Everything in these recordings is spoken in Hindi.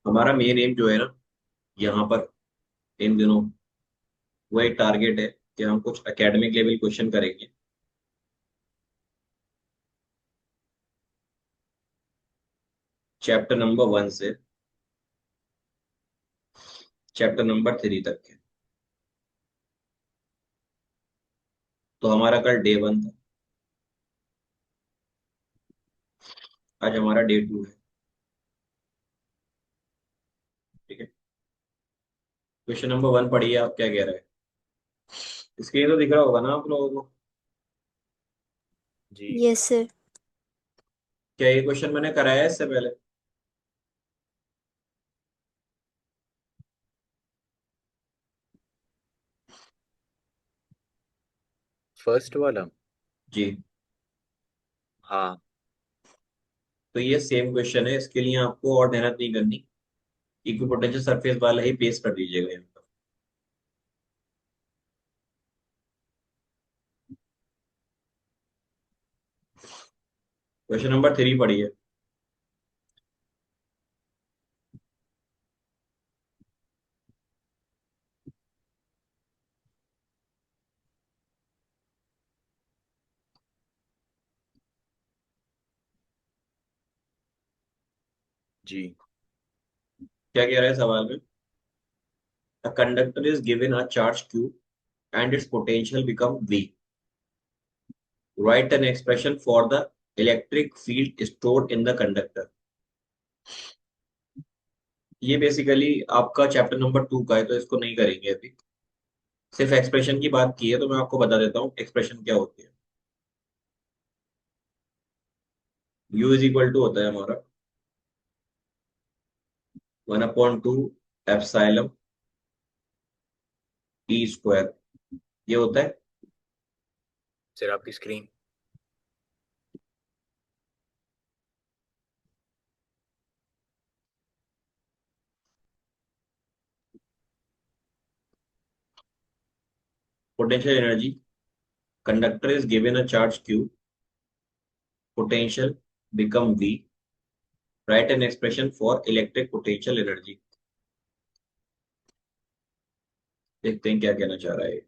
हमारा मेन एम जो है ना यहाँ पर इन दिनों, वो एक टारगेट है कि हम कुछ एकेडमिक लेवल क्वेश्चन करेंगे। चैप्टर नंबर 1 से चैप्टर नंबर 3 तक के। तो हमारा कल डे 1 था, आज हमारा डे 2 है। ठीक है, क्वेश्चन नंबर 1 पढ़िए, आप क्या कह रहे हैं? स्क्रीन तो दिख रहा होगा ना आप लोगों को? जी। Yes sir. क्या ये क्वेश्चन मैंने कराया है इससे पहले? फर्स्ट वाला। जी। हाँ। तो ये सेम क्वेश्चन है, इसके लिए आपको और मेहनत नहीं करनी। इक्विपोटेंशियल सरफेस वाला ही पेस्ट कर दीजिएगा यहाँ पर। क्वेश्चन नंबर 3 पढ़िए। जी। क्या कह रहा है सवाल में? A conductor is given a charge Q and its potential become V. Write an expression for the electric field stored in the conductor. ये बेसिकली आपका चैप्टर नंबर 2 का है, तो इसको नहीं करेंगे अभी। सिर्फ एक्सप्रेशन की बात की है, तो मैं आपको बता देता हूँ एक्सप्रेशन क्या होती है। U इज इक्वल टू होता है हमारा 1/2 E²। ये होता है सर आपकी screen. Potential energy. Conductor is given a charge Q, potential become V. Write an expression for electric potential energy. देखते हैं क्या कहना चाह रहा है।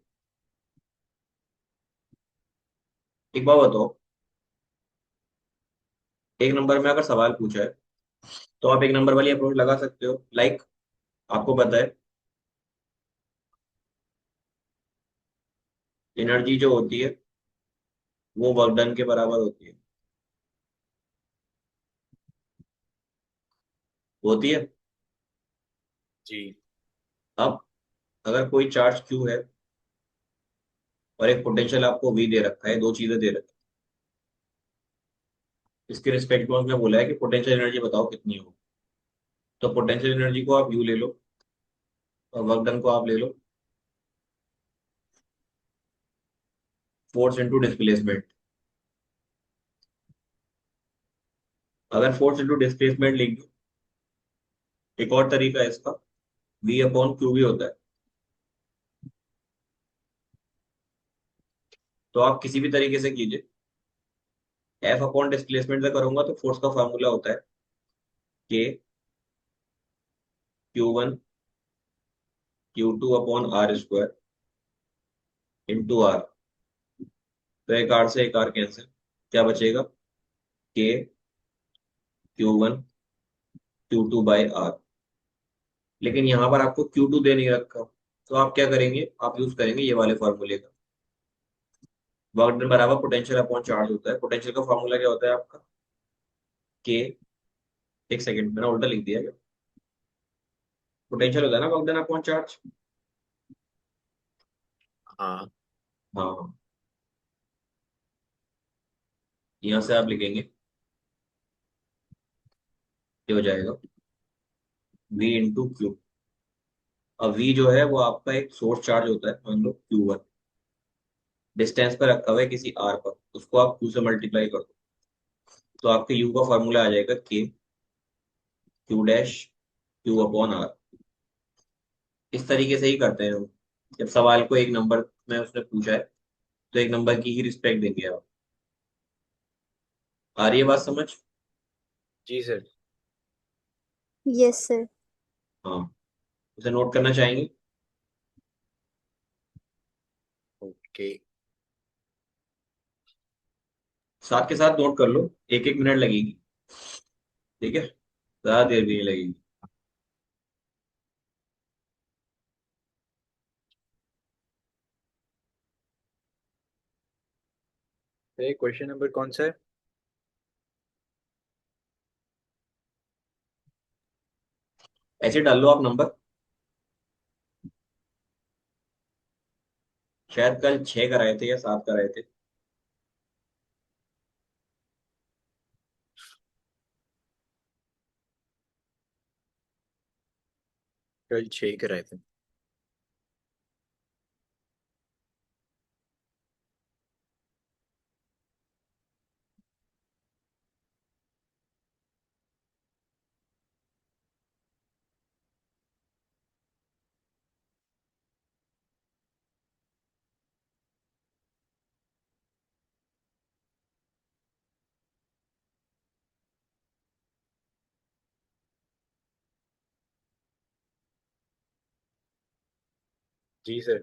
एक बात बताओ, एक नंबर में अगर सवाल पूछा है तो आप एक नंबर वाली अप्रोच लगा सकते हो। लाइक आपको पता है एनर्जी जो होती है वो वर्क डन के बराबर होती है। जी। अब अगर कोई चार्ज क्यू है और एक पोटेंशियल आपको वी दे रखा है, दो चीजें दे रखी है, इसके रिस्पेक्ट में उसने बोला है कि पोटेंशियल एनर्जी बताओ कितनी हो। तो पोटेंशियल एनर्जी को आप यू ले लो और वर्क डन को आप ले लो फोर्स इंटू डिस्प्लेसमेंट। अगर फोर्स इंटू डिस्प्लेसमेंट लिख दो, एक और तरीका है इसका, वी अपॉन क्यू भी होता है। तो आप किसी भी तरीके से कीजिए, एफ अपॉन डिस्प्लेसमेंट से करूंगा तो फोर्स का फॉर्मूला होता है के Q1 Q2/R² इंटू आर। तो एक आर से एक आर कैंसिल, क्या बचेगा? के Q1 Q2/R। लेकिन यहाँ पर आपको Q2 दे नहीं रखा, तो आप क्या करेंगे? आप यूज करेंगे ये वाले फॉर्मूले का। वर्क डन बराबर पोटेंशियल अपॉन चार्ज होता है। पोटेंशियल का फॉर्मूला क्या होता है आपका? के, एक सेकंड मैंने उल्टा लिख दिया क्या? पोटेंशियल होता है ना वर्क डन अपॉन चार्ज। हाँ। हाँ, यहाँ से आप लिखेंगे, ये हो जाएगा V इंटू क्यू। अब V जो है वो आपका एक सोर्स चार्ज होता है, मान लो Q1 डिस्टेंस पर रखा हुआ है किसी R पर, उसको आप Q से मल्टीप्लाई कर दो, तो आपके U का फॉर्मूला आ जाएगा के Q', Q/R। इस तरीके से ही करते हैं हम। जब सवाल को एक नंबर में उसने पूछा है तो एक नंबर की ही रिस्पेक्ट देंगे आप। आ रही है बात समझ? जी सर। Yes sir. हाँ, उसे नोट करना चाहेंगे? ओके। साथ के साथ नोट कर लो, एक एक मिनट लगेगी। ठीक है, ज्यादा देर भी नहीं लगेगी। ये क्वेश्चन नंबर कौन सा है? ऐसे डाल लो आप नंबर। शायद कल 6 कराए थे या 7 कराए थे। कल 6 कराए थे। जी सर।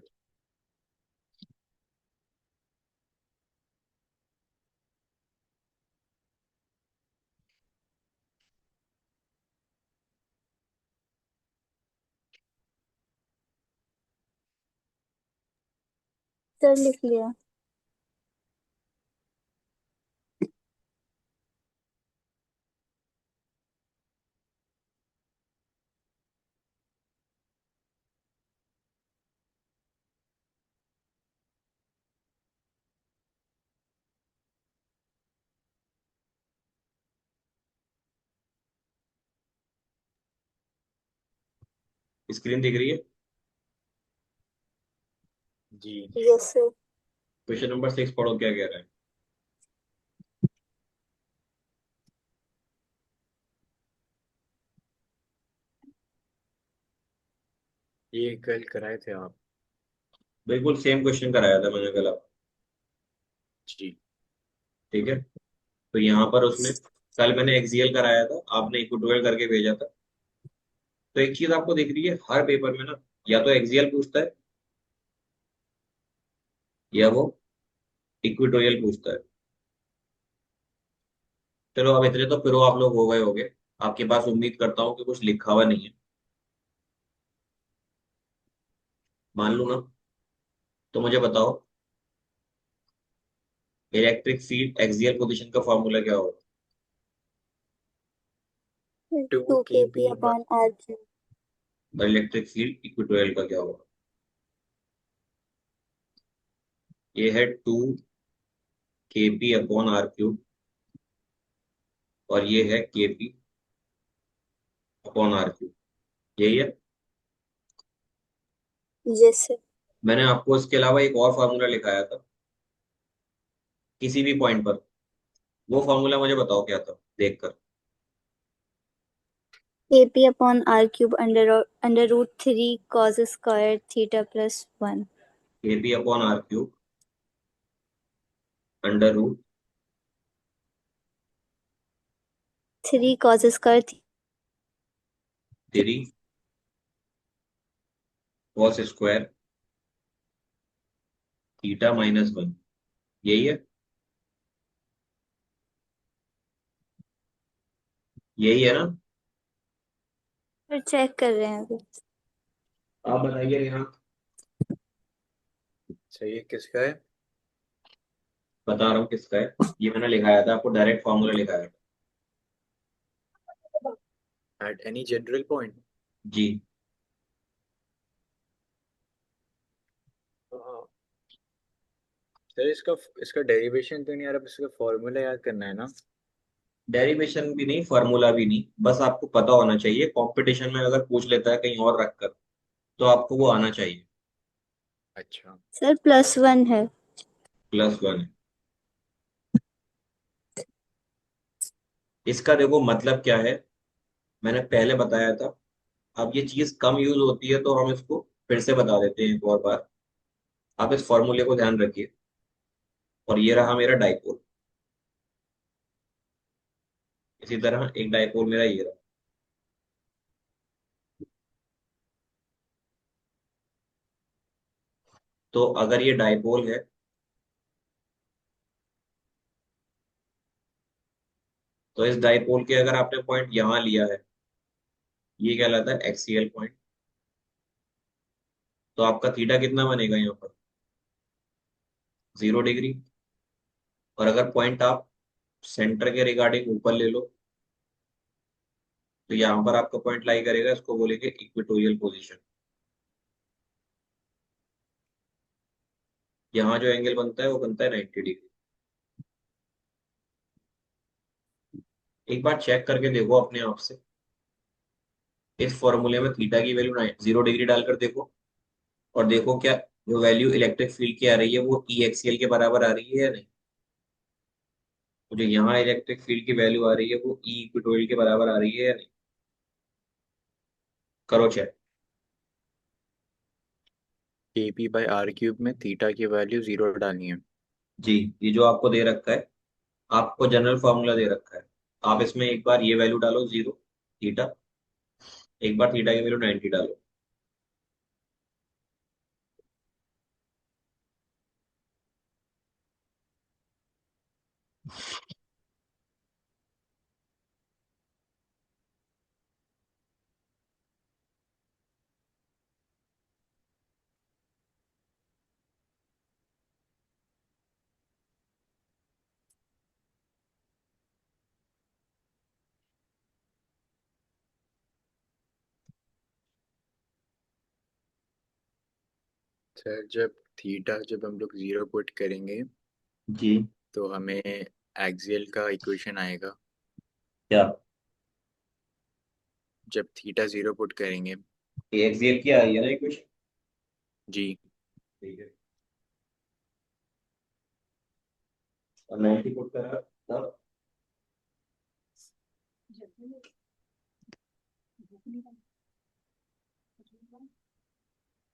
सर लिख लिया। स्क्रीन दिख रही है? जी। Yes sir. क्वेश्चन नंबर 6 पढ़ो, क्या कह रहा है। ये कल कराए थे आप? बिल्कुल सेम क्वेश्चन कराया था मैंने कल आपको। जी। ठीक है, तो यहाँ पर उसने, कल मैंने एक्सीएल कराया था, आपने इक्वेटोरियल करके भेजा था। तो एक चीज आपको दिख रही है हर पेपर में ना, या तो एक्सीएल पूछता है या वो इक्वेटोरियल पूछता है। चलो, अब इतने तो फिर आप लोग हो गए होगे। आपके पास उम्मीद करता हूँ कि कुछ लिखा हुआ नहीं है, मान लूँ ना। तो मुझे बताओ, इलेक्ट्रिक फील्ड एक्सियल पोजीशन का फॉर्मूला क्या होगा? Two two K K P P upon R cube. और इलेक्ट्रिक फील्ड इक्वेटोरियल का क्या होगा? ये है 2 kp/r³ और ये है kp/r³। यही है। Yes sir. मैंने आपको इसके अलावा एक और फार्मूला लिखाया था किसी भी पॉइंट पर। वो फार्मूला मुझे बताओ क्या था, देखकर। K P upon R cube under root 3 cos square theta plus 1। kp/r³ √3 3 cos square cos square theta -1। यही है। यही है ना? फिर चेक कर रहे हैं अभी। आप बताइए यहाँ। सही है, किसका है? बता रहा हूँ किसका है। ये मैंने लिखाया था आपको, डायरेक्ट फॉर्मूला लिखाया था। At any general point. जी। हाँ सर, इसका इसका डेरिवेशन तो नहीं आ रहा, बस इसका फॉर्मूला याद करना है ना? डेरिवेशन भी नहीं, फार्मूला भी नहीं, बस आपको पता होना चाहिए। कंपटीशन में अगर पूछ लेता है कहीं और रखकर, तो आपको वो आना चाहिए। अच्छा। सर +1 है। +1। इसका देखो मतलब क्या है, मैंने पहले बताया था। अब ये चीज कम यूज होती है तो हम इसको फिर से बता देते हैं एक और बार। आप इस फॉर्मूले को ध्यान रखिए। और ये रहा मेरा डाइपोल। इसी तरह एक डाइपोल मेरा ये रहा। तो अगर ये डाइपोल है तो इस डाइपोल के अगर आपने पॉइंट यहां लिया है, ये कहलाता है एक्सियल पॉइंट। तो आपका थीटा कितना बनेगा यहाँ पर? 0 डिग्री। और अगर पॉइंट आप सेंटर के रिगार्डिंग ऊपर ले लो तो यहाँ पर आपका पॉइंट लाई करेगा, इसको बोलेंगे इक्वेटोरियल पोजीशन। यहाँ जो एंगल बनता है वो बनता है 90 डिग्री। एक बार चेक करके देखो अपने आप से, इस फॉर्मूले में थीटा की वैल्यू 0 डिग्री डालकर देखो, और देखो क्या जो वैल्यू इलेक्ट्रिक फील्ड की आ रही है वो ई एक्सियल के बराबर आ रही है या नहीं। तो जो यहाँ इलेक्ट्रिक फील्ड की वैल्यू आ रही है वो ई इक्वेटोरियल के बराबर आ रही है या नहीं। करो चेक। KP/r³ में थीटा की वैल्यू 0 डालनी है। जी, ये जो आपको दे रखा है, आपको जनरल फॉर्मूला दे रखा है। आप इसमें एक बार ये वैल्यू डालो 0 थीटा, एक बार थीटा की वैल्यू 90 डालो। सर जब हम लोग 0 पुट करेंगे जी। तो हमें एक्सियल का इक्वेशन आएगा। क्या? जब थीटा 0 पुट करेंगे। ये एक्सियल की आ रही है ना इक्वेशन? जी। ठीक है। और 90 पुट करा तब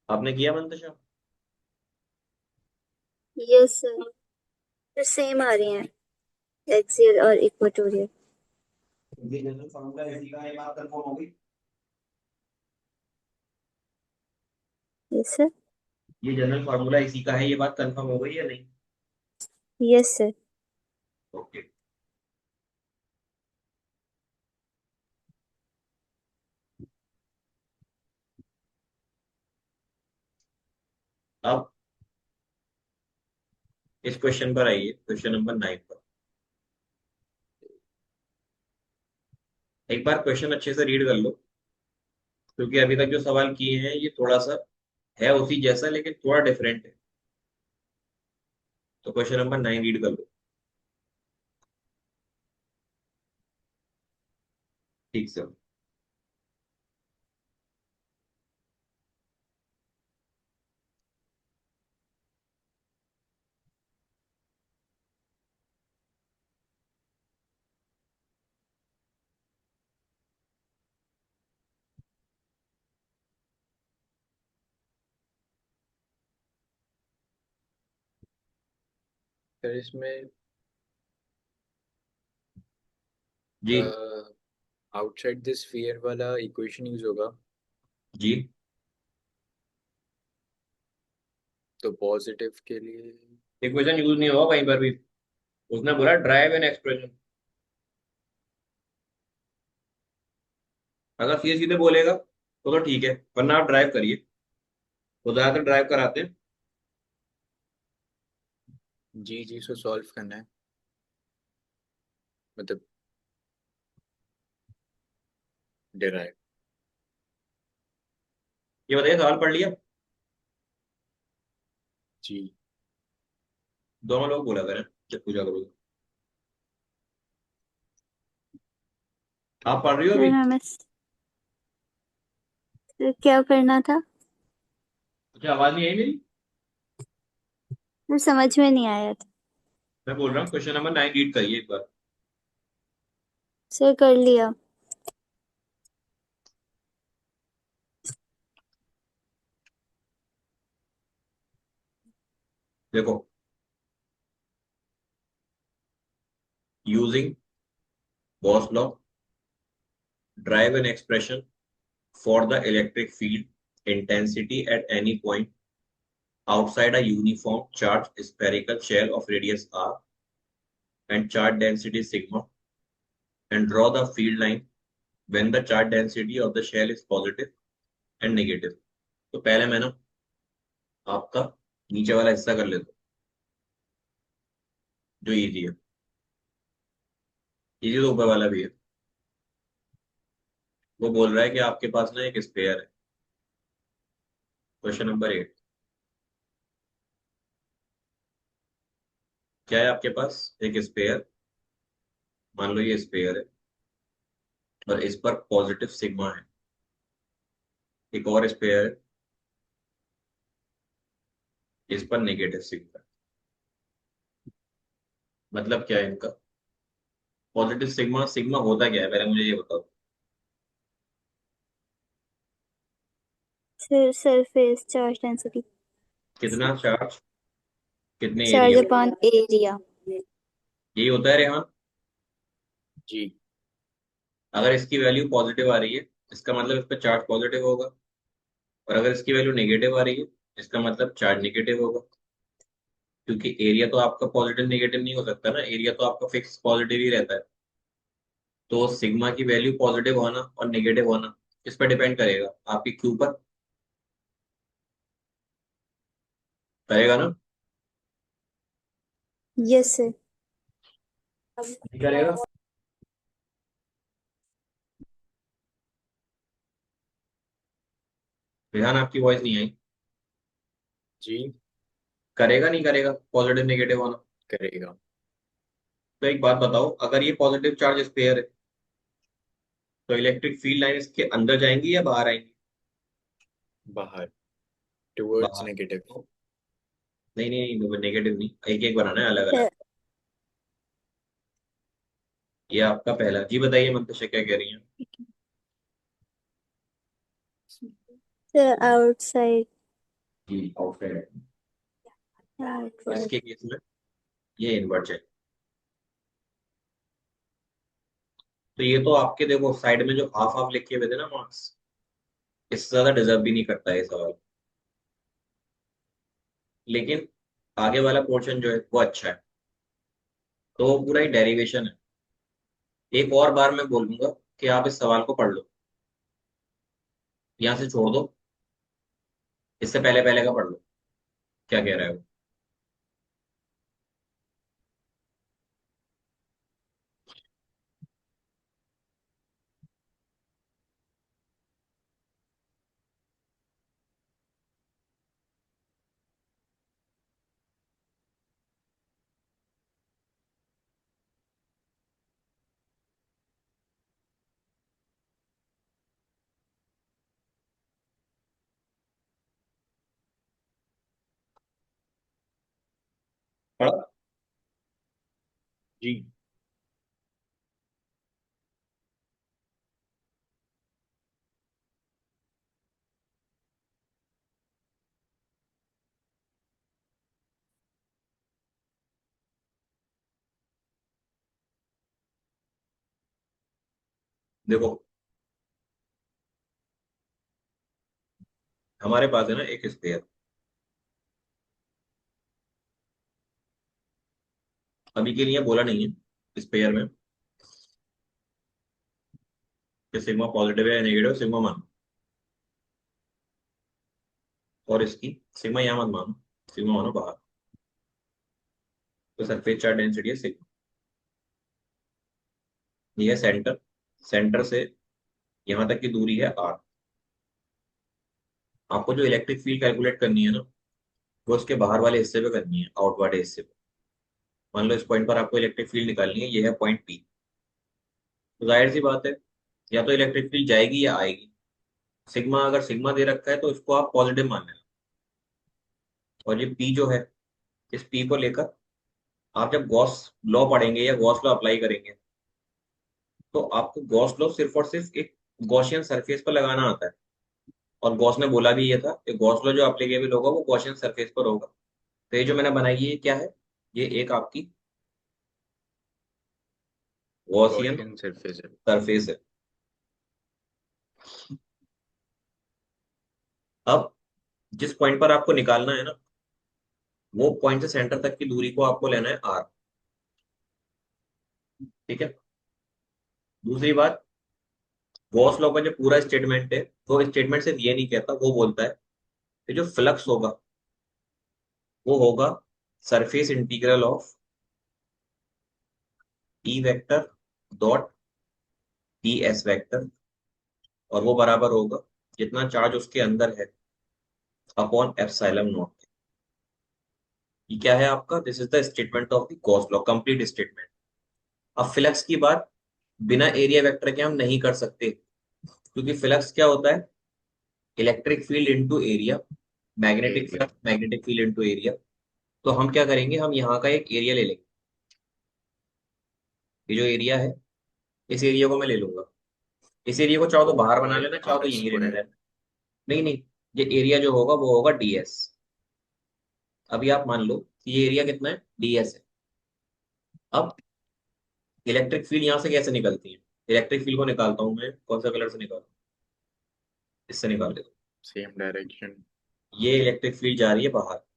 आपने किया मंतशा? यस सर, तो सेम आ रही हैं एक्सियल और इक्वेटोरियल। ये जनरल फॉर्मूला इसी का, ये बात कंफर्म हो गई? Yes sir. ये जनरल फॉर्मूला इसी का है, ये बात कंफर्म हो गई या नहीं? Yes sir. ओके। अब इस क्वेश्चन पर आइए, क्वेश्चन नंबर 9 पर। एक बार क्वेश्चन अच्छे से रीड कर लो, क्योंकि अभी तक जो सवाल किए हैं ये थोड़ा सा है उसी जैसा लेकिन थोड़ा डिफरेंट है। तो क्वेश्चन नंबर 9 रीड कर लो ठीक से। सर इसमें जी। आउटसाइड दिस स्फीयर वाला इक्वेशन यूज होगा। जी। तो पॉजिटिव के लिए। इक्वेशन यूज नहीं होगा कहीं पर भी। उसने बोला ड्राइव एन एक्सप्रेशन। अगर सीधे सीधे बोलेगा तो ठीक है, वरना आप ड्राइव करिए, तो ज्यादातर ड्राइव कराते हैं। जी जी, इसको सॉल्व करना है, मतलब डिराइव। ये बताइए, सवाल पढ़ लिया? जी। दोनों लोग बोला करें जब पूछा करोगे। आप पढ़ रही हो सर अभी? हमें सर क्या करना था? मुझे आवाज नहीं आई मेरी? सर समझ में नहीं आया था। मैं बोल रहा हूँ क्वेश्चन नंबर 9 रीड करिए एक बार। सर कर लिया। देखो, using Gauss law, drive an expression for the electric field intensity at any point outside a uniform charged spherical shell of radius r and charge density sigma, and draw the field line when the charge density of the shell is positive and negative. तो पहले मैं ना आपका नीचे वाला हिस्सा कर लेता हूँ जो इजी है। इजी तो ऊपर वाला भी है। वो बोल रहा है कि आपके पास ना एक स्पेयर है। क्वेश्चन नंबर 8, क्या है आपके पास? एक स्पेयर, मान लो ये स्पेयर है और इस पर पॉजिटिव सिग्मा है। एक और स्पेयर है, इस पर नेगेटिव सिग्मा है। मतलब क्या है इनका? पॉजिटिव सिग्मा, सिग्मा होता क्या है पहले मुझे ये बताओ। Sir, surface charge density. कितना चार्ज, कितने Charge एरिया, upon area. यही होता है रेहान। जी। अगर इसकी वैल्यू पॉजिटिव आ रही है इसका मतलब इस पर चार्ज पॉजिटिव होगा, और अगर इसकी वैल्यू नेगेटिव आ रही है इसका मतलब चार्ज नेगेटिव होगा। क्योंकि एरिया तो आपका पॉजिटिव नेगेटिव नहीं हो सकता ना, एरिया तो आपका फिक्स पॉजिटिव ही रहता है। तो सिग्मा की वैल्यू पॉजिटिव होना और नेगेटिव होना किस पर डिपेंड करेगा? आपकी क्यू पर करेगा ना? Yes, sir. नहीं करेगा? रेहान आपकी वॉइस नहीं आई। जी। करेगा नहीं करेगा पॉजिटिव नेगेटिव होना? करेगा। तो एक बात बताओ, अगर ये पॉजिटिव चार्ज स्पेयर है तो इलेक्ट्रिक फील्ड लाइन इसके अंदर जाएंगी या बाहर आएंगी? बाहर, टुवर्ड्स बाहर। नेगेटिव। नहीं नहीं नहीं, नेगेटिव नहीं, एक एक बनाना है अलग अलग। Sir, ये आपका पहला। जी बताइए मंतशा क्या कह रही हैं? sir, outside. जी आउटसाइड। तो Outward. इसके केस में ये इन्वर्ट जाए। तो ये तो आपके देखो साइड में जो हाफ हाफ लिखे हुए थे ना मार्क्स, इससे ज्यादा डिजर्व भी नहीं करता है ये सवाल। लेकिन आगे वाला पोर्शन जो है वो अच्छा है। तो वो पूरा ही डेरिवेशन है। एक और बार मैं बोलूंगा कि आप इस सवाल को पढ़ लो, यहाँ से छोड़ दो, इससे पहले पहले का पढ़ लो क्या कह रहा है वो। पढ़ा? जी। देखो हमारे पास है ना एक स्पेयर। अभी के लिए बोला नहीं है स्पेयर में कि सिग्मा पॉजिटिव है या नेगेटिव, सिग्मा मानो। और इसकी सिग्मा यहाँ मत मानो, सिग्मा मानो बाहर। तो सरफेस चार्ज डेंसिटी है सिग्मा। ये है सेंटर, सेंटर से यहाँ तक की दूरी है आर। आपको जो इलेक्ट्रिक फील्ड कैलकुलेट करनी है ना वो उसके बाहर वाले हिस्से पे करनी है, आउट वाले हिस्से पे। मान लो इस पॉइंट पर आपको इलेक्ट्रिक फील्ड निकालनी है, ये है पॉइंट पी। तो जाहिर सी बात है या तो इलेक्ट्रिक फील्ड जाएगी या आएगी। सिग्मा, अगर सिग्मा दे रखा है तो इसको आप पॉजिटिव मान लेना। और ये पी जो है, इस पी को लेकर आप जब गॉस लॉ पढ़ेंगे या गॉस लॉ अप्लाई करेंगे तो आपको गॉस लॉ सिर्फ और सिर्फ एक गॉसियन सरफेस पर लगाना आता है। और गॉस ने बोला भी ये था कि गॉस लॉ जो अप्लीकेबल होगा वो गॉसियन सरफेस पर होगा। तो ये जो मैंने बनाई है ये क्या है? ये एक आपकी गॉसियन गॉसियन सरफेस है। सरफेस है। अब जिस पॉइंट पर आपको निकालना है ना वो पॉइंट से सेंटर तक की दूरी को आपको लेना है आर। ठीक है। दूसरी बात, गॉस लॉ का जो पूरा स्टेटमेंट है, वो स्टेटमेंट सिर्फ ये नहीं कहता, वो बोलता है कि जो फ्लक्स होगा वो होगा surface integral of E vector dot D S vector, और वो बराबर होगा जितना चार्ज उसके अंदर है अपॉन एप्सिलॉन नॉट। ये क्या है आपका? This is the statement of the Gauss law, complete statement. अब फ्लक्स की बात बिना एरिया वेक्टर के हम नहीं कर सकते, क्योंकि फ्लक्स क्या होता है? Electric field into area, magnetic area. Flux magnetic field into area. तो हम क्या करेंगे, हम यहाँ का एक एरिया ले लेंगे। ये जो एरिया है, इस एरिया को मैं ले लूंगा। इस एरिया को चाहो तो 4 बाहर बना पाई लेना, चाहो तो आर यहीं रहने स्क्वायर। देना। नहीं नहीं, ये एरिया जो होगा वो होगा डीएस। अभी आप मान लो कि ये एरिया कितना है, डीएस है। अब इलेक्ट्रिक फील्ड यहाँ से कैसे निकलती है? इलेक्ट्रिक फील्ड को निकालता हूँ मैं, कौन सा कलर से निकालता हूँ? इससे निकाल देता हूँ। Same direction. ये इलेक्ट्रिक फील्ड जा रही है बाहर।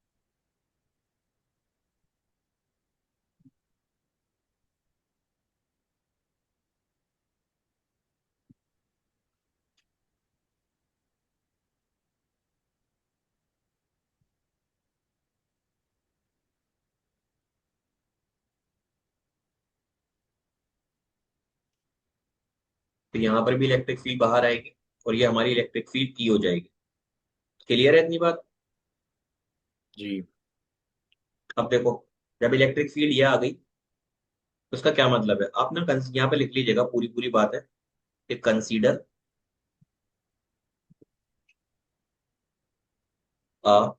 तो यहाँ पर भी इलेक्ट्रिक फील्ड बाहर आएगी, और ये हमारी इलेक्ट्रिक फील्ड की हो जाएगी। क्लियर है इतनी बात? जी। अब देखो, जब इलेक्ट्रिक फील्ड ये आ गई, तो उसका क्या मतलब है? आप ना यहाँ पे लिख लीजिएगा, पूरी पूरी बात है कि consider a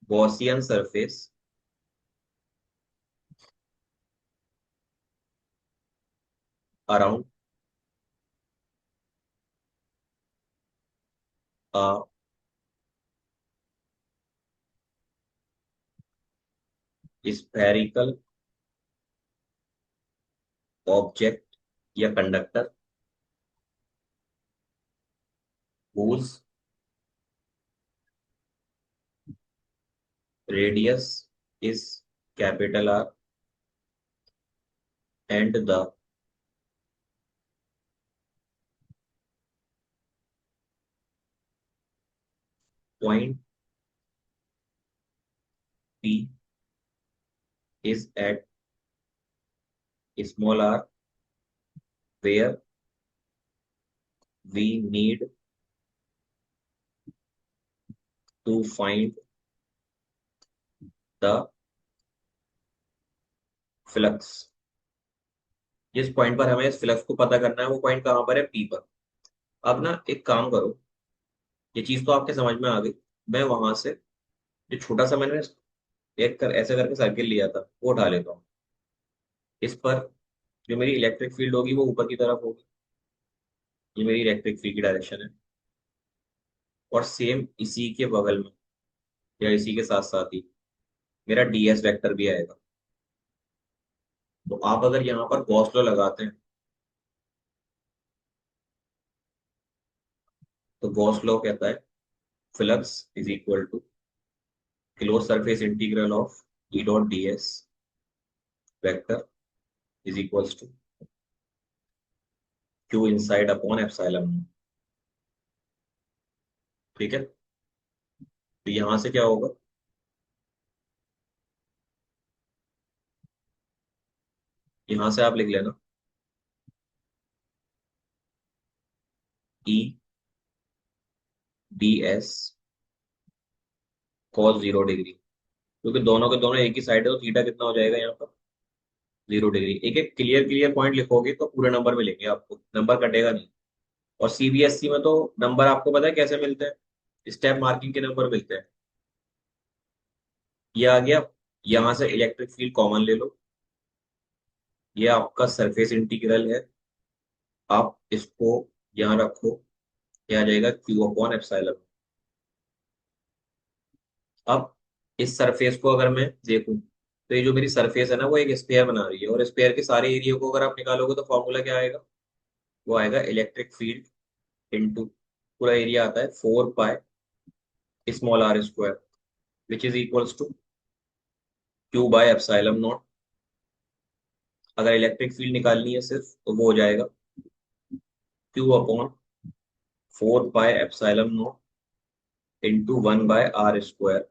Gaussian surface around a spherical object या conductor whose radius is capital R and the point P is at small r, where we need to find the flux। जिस पॉइंट पर हमें इस फ्लक्स को पता करना है वो पॉइंट कहाँ पर है? P पर। अब ना एक काम करो, ये चीज तो आपके समझ में आ गई। मैं वहां से जो छोटा सा मैंने एक ऐसे करके सर्किल लिया था वो उठा लेता हूँ। इस पर जो मेरी इलेक्ट्रिक फील्ड होगी वो ऊपर की तरफ होगी। ये मेरी इलेक्ट्रिक फील्ड की डायरेक्शन है। और सेम इसी के बगल में या इसी के साथ साथ ही मेरा डीएस वेक्टर भी आएगा। तो आप अगर यहाँ पर गॉस लॉ लगाते हैं, तो गॉस लॉ कहता है flux is equal to close surface integral of E dot D S vector is equals to Q inside upon epsilon. ठीक है। तो यहां से क्या होगा? यहां से आप लिख लेना E D S cos 0 degree, क्योंकि दोनों के दोनों एक ही साइड है, तो थीटा कितना हो जाएगा यहाँ पर? 0 डिग्री। एक एक क्लियर क्लियर पॉइंट लिखोगे तो पूरे नंबर मिलेंगे आपको, नंबर कटेगा नहीं। और सीबीएसई में तो नंबर आपको पता है कैसे मिलते हैं? स्टेप मार्किंग के नंबर मिलते हैं। ये आ गया। यहां से इलेक्ट्रिक फील्ड कॉमन ले लो, ये आपका सरफेस इंटीग्रल है। आप इसको यहाँ रखो, ये आ जाएगा क्यू अपॉन एप्सिलॉन। अब इस सरफेस को अगर मैं देखूं, तो ये जो मेरी सरफेस है ना, वो एक स्पेयर बना रही है, और स्पेयर के सारे एरिया को अगर आप निकालोगे तो फॉर्मूला क्या आएगा? वो आएगा इलेक्ट्रिक फील्ड इनटू, पूरा एरिया आता है 4 pi small r square which is equals to q by epsilon naught. अगर इलेक्ट्रिक फील्ड निकालनी है सिर्फ तो वो हो जाएगा q upon 4 pi epsilon naught into 1/r²।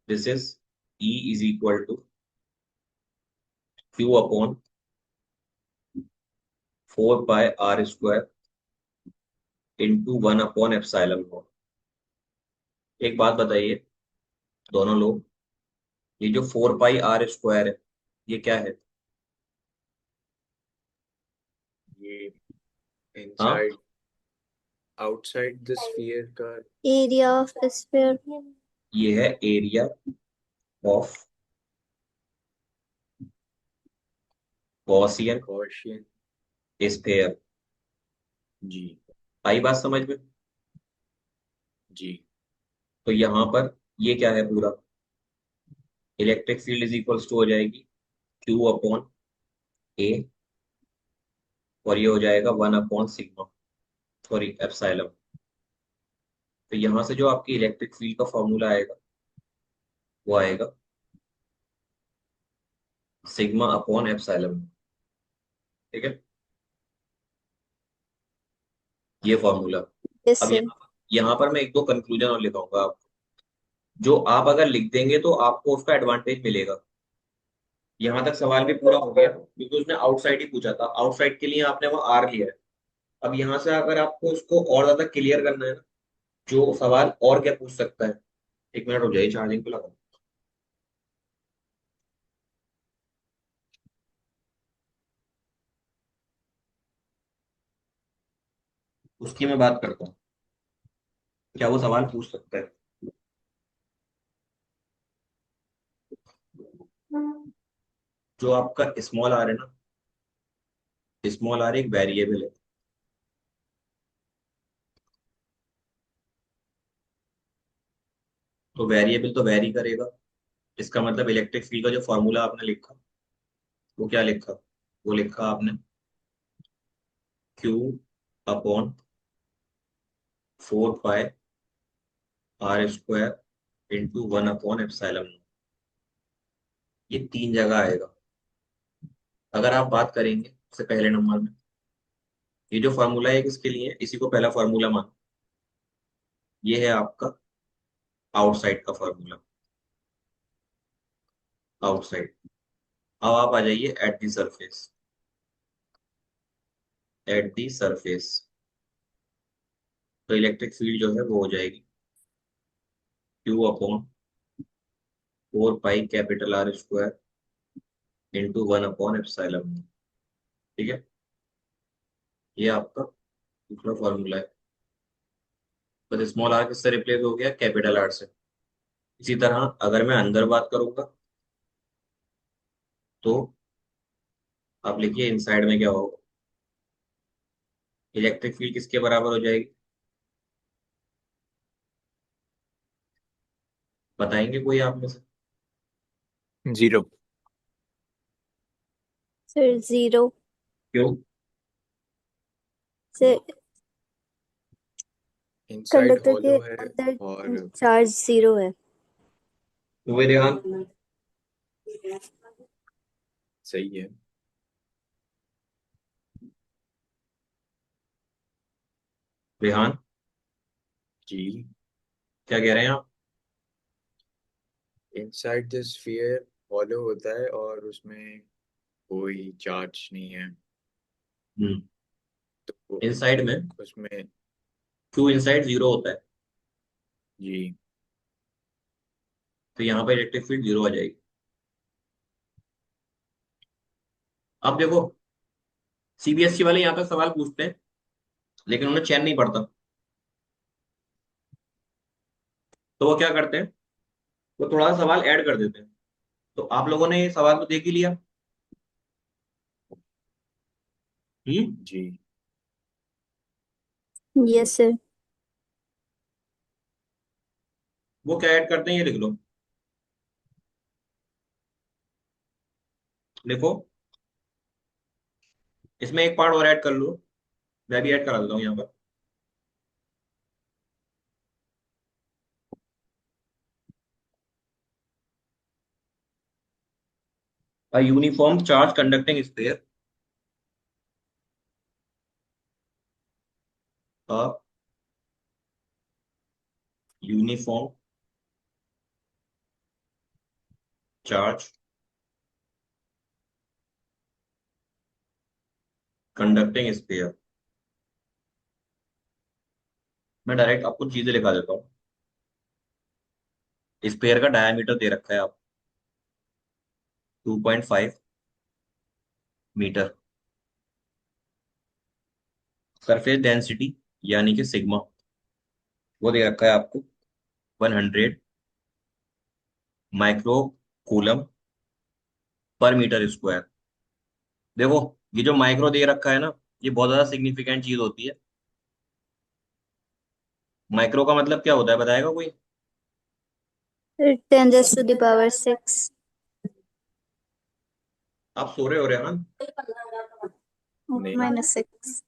This is E is equal to q upon 4 pi r² into one by epsilon naught. एक बात बताइए दोनों लोग, ये जो 4 पाई r² है ये क्या है? ये हाँ, इनसाइड आउटसाइड द स्फीयर का एरिया ऑफ स्फीयर। ये है area of Gaussian Gaussian. Sphere. जी। आई बात समझ में? जी। तो यहाँ पर ये क्या है पूरा, electric field is equals to हो जाएगी क्यू अपॉन ए, और ये हो जाएगा 1/सिग्मा, सॉरी एप्सिलॉन। तो यहाँ से जो आपकी इलेक्ट्रिक फील्ड का फॉर्मूला आएगा वो आएगा सिग्मा अपॉन एप्सिलॉन। ठीक है, ये फॉर्मूला। यस अब सर। यहाँ पर मैं एक दो कंक्लूजन और लिखाऊंगा आपको, जो आप अगर लिख देंगे तो आपको उसका एडवांटेज मिलेगा। यहाँ तक सवाल भी पूरा हो गया क्योंकि उसने आउटसाइड ही पूछा था, आउटसाइड के लिए आपने वो आर लिया है। अब यहाँ से अगर आपको उसको और ज्यादा क्लियर करना है ना, जो सवाल और क्या पूछ सकता है, एक मिनट हो जाए चार्जिंग पे लगा। उसकी मैं बात करता हूँ, क्या वो सवाल पूछ सकता है। जो आपका स्मॉल आर है ना, स्मॉल आर एक वेरिएबल है। तो वेरिएबल तो वेरी करेगा, इसका मतलब इलेक्ट्रिक फील्ड का जो फॉर्मूला आपने लिखा वो क्या लिखा, वो लिखा आपने Q upon 4 pi r² into 1/एप्सिलॉन। ये तीन जगह आएगा। अगर आप बात करेंगे सबसे पहले नंबर में, ये जो फॉर्मूला है किसके लिए है, इसी को पहला फॉर्मूला मान, ये है आपका आउटसाइड का फॉर्मूला, आउटसाइड। अब आप आ जाइए at the surface, at the surface. तो इलेक्ट्रिक फील्ड जो है वो हो जाएगी Q upon 4 pi R² into 1/एप्सिलॉन। ठीक है, ये आपका दूसरा फॉर्मूला है। बस स्मॉल आर किससे रिप्लेस हो गया, कैपिटल आर से। इसी तरह अगर मैं अंदर बात करूंगा तो आप लिखिए इनसाइड में क्या होगा, इलेक्ट्रिक फील्ड किसके बराबर हो जाएगी, बताएंगे कोई आप में से? जीरो। Sir zero. क्यों? सर इनसाइड कंडक्टर के हॉलो है अंदर और चार्ज जीरो है। तो वे रेहान, सही है। रेहान जी। क्या कह रहे हैं आप? इनसाइड द स्फीयर हॉलो होता है और उसमें कोई चार्ज नहीं है। हम्म, तो इनसाइड में उसमें क्यू इनसाइड जीरो होता है, जी। तो यहाँ पर इलेक्ट्रिक फील्ड जीरो आ जाएगी। अब देखो, सीबीएसई वाले यहाँ तक सवाल पूछते हैं लेकिन उन्हें चैन नहीं पड़ता, तो वो क्या करते हैं, वो थोड़ा सा सवाल ऐड कर देते हैं। तो आप लोगों ने ये सवाल तो देख ही लिया। हम्म, जी। Yes sir. वो क्या ऐड करते हैं ये लिख लो, देखो इसमें एक पार्ट और ऐड कर लो, मैं भी ऐड करा देता हूँ यहाँ पर। A uniform charge conducting sphere. A uniform charge conducting sphere. मैं डायरेक्ट आपको चीजें लिखा देता हूँ। स्पेयर का डायमीटर दे रखा है आप 2.5 मीटर। सरफेस डेंसिटी यानी कि सिग्मा वो दे रखा है आपको 100 micro coulomb per metre square. देखो ये जो माइक्रो दे रखा है ना, ये बहुत ज्यादा सिग्निफिकेंट चीज होती है। माइक्रो का मतलब क्या होता है बताएगा कोई? 10⁻⁶. आप सो रहे हो रेहान? नहीं। -6.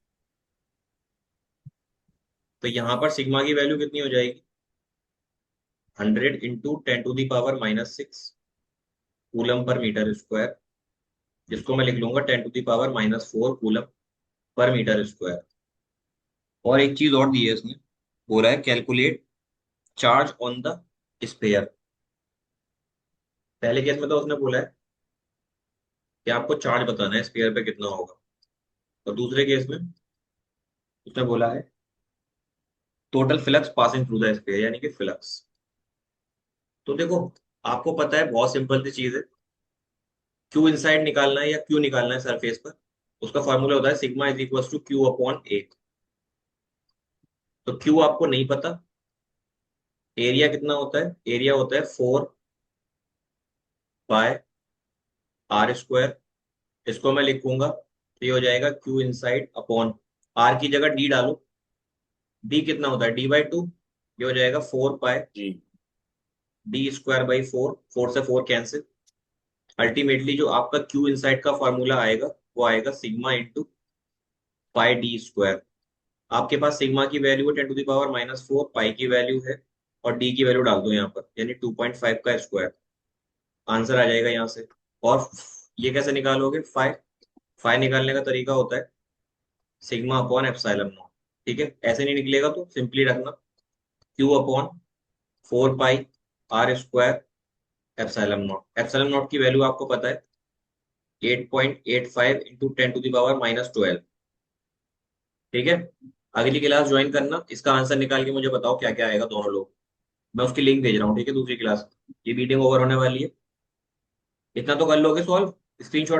तो यहाँ पर सिग्मा की वैल्यू कितनी हो जाएगी? 100 into 10⁻⁻6 coulomb per metre square, जिसको मैं लिख लूंगा 10⁻⁻4 कूलम पर मीटर स्क्वायर। और एक चीज और दी है इसमें, बोला है calculate charge on the sphere. पहले केस में तो उसने बोला है कि आपको चार्ज बताना है स्पेयर पे कितना होगा, और दूसरे केस में उसने बोला है total flux passing through the sphere यानी कि फ्लक्स। तो देखो आपको पता है बहुत सिंपल सी चीज है, क्यू इनसाइड निकालना है या क्यू निकालना है सरफेस पर, उसका फॉर्मूला होता है sigma is equal to q upon A. तो क्यू आपको नहीं पता, एरिया कितना होता है? एरिया होता है 4 पाई r स्क्वायर। इसको मैं लिखूंगा तो ये हो जाएगा क्यू इनसाइड अपॉन आर की जगह डी डालो, डी कितना होता है? d/2। ये हो जाएगा 4 पाई जी। d² बाई 4, 4 से 4 कैंसिल। अल्टीमेटली जो आपका क्यू इनसाइड का फॉर्मूला आएगा वो आएगा सिग्मा इंटू पाई d²। आपके पास सिग्मा की वैल्यू है 10⁻⁻4, पाई की वैल्यू है और डी की वैल्यू डाल दो यहाँ पर, यानी 2.5 का स्क्वायर। आंसर आ जाएगा यहाँ से। और ये कैसे निकालोगे? फाइ फाइ निकालने का तरीका होता है सिग्मा अपॉन एप्सिलॉन नॉट। ठीक है, ऐसे नहीं निकलेगा तो सिंपली रखना Q upon 4 pi r square epsilon not. Epsilon not की वैल्यू आपको पता है 8.85 इंटू 10⁻12। ठीक है, अगली क्लास ज्वाइन करना, इसका आंसर निकाल के मुझे बताओ क्या क्या आएगा दोनों लोग। मैं उसकी लिंक भेज रहा हूँ, ठीक है, दूसरी क्लास। ये मीटिंग ओवर होने वाली है, इतना तो कर लोगे सॉल्व, स्क्रीनशॉट